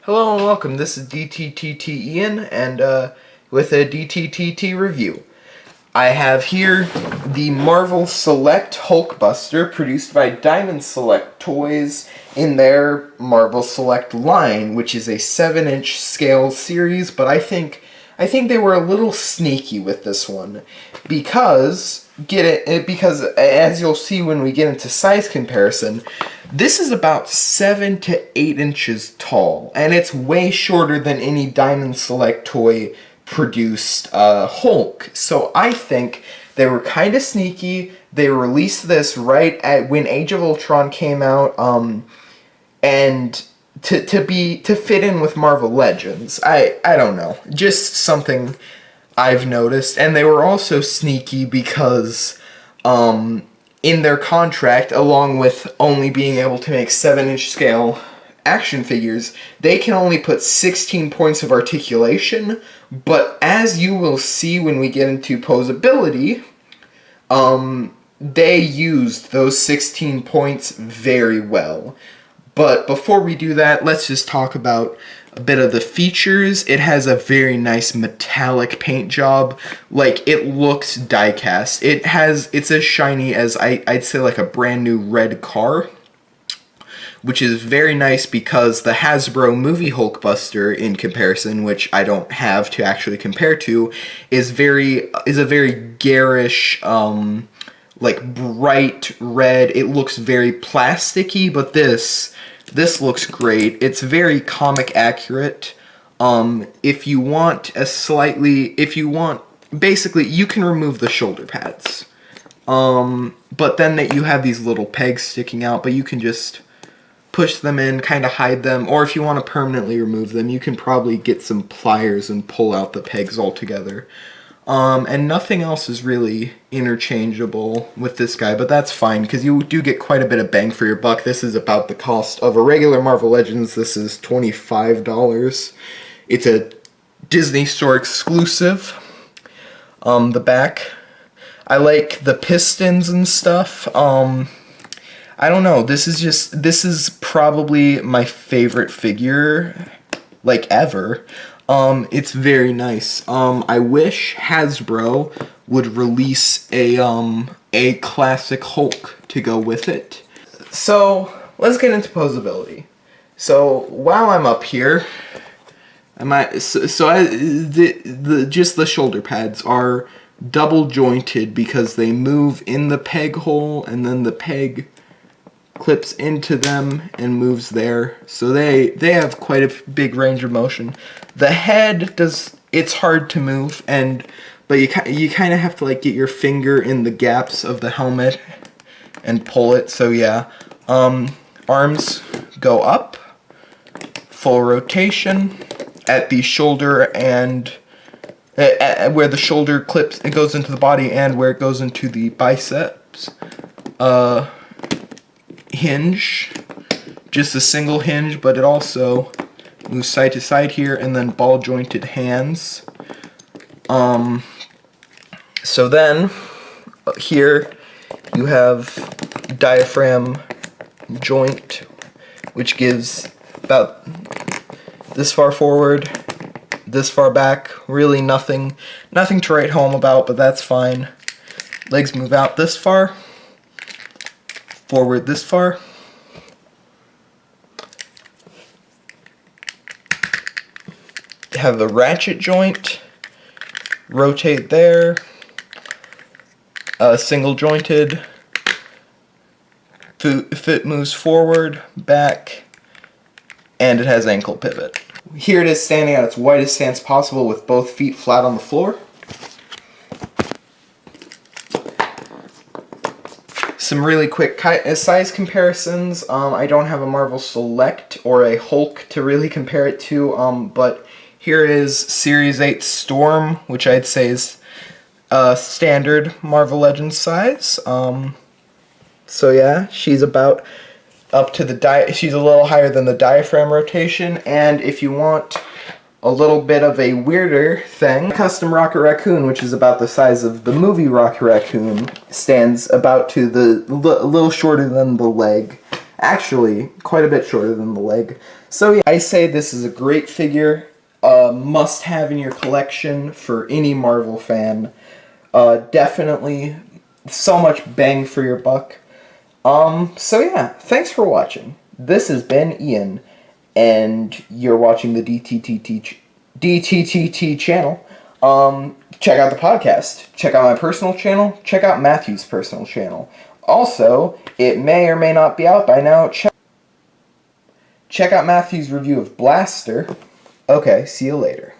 Hello and welcome, this is DTTT Ian, and with a DTTT review. I have here the Marvel Select Hulkbuster, produced by Diamond Select Toys in their Marvel Select line, which is a 7-inch scale series, but I think they were a little sneaky with this one, because as you'll see when we get into size comparison, this is about 7 to 8 inches tall, and it's way shorter than any Diamond Select toy produced Hulk. So I think they were kind of sneaky. They released this right at when Age of Ultron came out, and to fit in with Marvel Legends. I don't know, just something I've noticed. And they were also sneaky because in their contract, along with only being able to make 7-inch scale action figures, they can only put 16 points of articulation, but as you will see when we get into posability, they used those 16 points very well. But before we do that, let's just talk about a bit of the features. It has a very nice metallic paint job. Like, it looks die-cast. It's as shiny as I'd say like a brand new red car, which is very nice because the Hasbro movie Hulkbuster, in comparison, which I don't have to actually compare to, is a very garish, like bright red. It looks very plasticky, but this looks great. It's very comic accurate. If you want, basically, you can remove the shoulder pads. But then you have these little pegs sticking out, but you can just push them in, kind of hide them, or if you want to permanently remove them, you can probably get some pliers and pull out the pegs altogether. And nothing else is really interchangeable with this guy, but that's fine, because you do get quite a bit of bang for your buck. This is about the cost of a regular Marvel Legends. This is $25. It's a Disney Store exclusive. The back, I like the pistons and stuff. I don't know, this is probably my favorite figure, like, ever. It's very nice. I wish Hasbro would release a classic Hulk to go with it. So, let's get into posability. So, while I'm up here, just the shoulder pads are double jointed because they move in the peg hole, and then the peg clips into them and moves there, so they have quite a big range of motion. The head it's hard to move, but you kind of have to like get your finger in the gaps of the helmet and pull it. So yeah, arms go up, full rotation at the shoulder, and where the shoulder clips, it goes into the body, and where it goes into the biceps. Hinge, just a single hinge, but it also moves side to side here, and then ball jointed hands. So then here you have diaphragm joint, which gives about this far forward, this far back. Really nothing to write home about, but that's fine. Legs move out this far, forward this far. Have the ratchet joint, rotate there, single jointed, foot moves forward, back, and it has ankle pivot. Here it is standing at its widest stance possible with both feet flat on the floor. Some really quick size comparisons. I don't have a Marvel Select or a Hulk to really compare it to, but here is Series 8 Storm, which I'd say is standard Marvel Legends size. So yeah, she's about up to she's a little higher than the diaphragm rotation, and if you want a little bit of a weirder thing, Custom Rocket Raccoon, which is about the size of the movie Rocket Raccoon, stands about to a little shorter than the leg. Actually, quite a bit shorter than the leg. So yeah, I say this is a great figure. Must have in your collection for any Marvel fan. Definitely so much bang for your buck. So yeah, thanks for watching. This has been Ian, and you're watching the DTTT channel. Check out the podcast. Check out my personal channel. Check out Matthew's personal channel. Also, it may or may not be out by now. Check out Matthew's review of Blaster. Okay, see you later.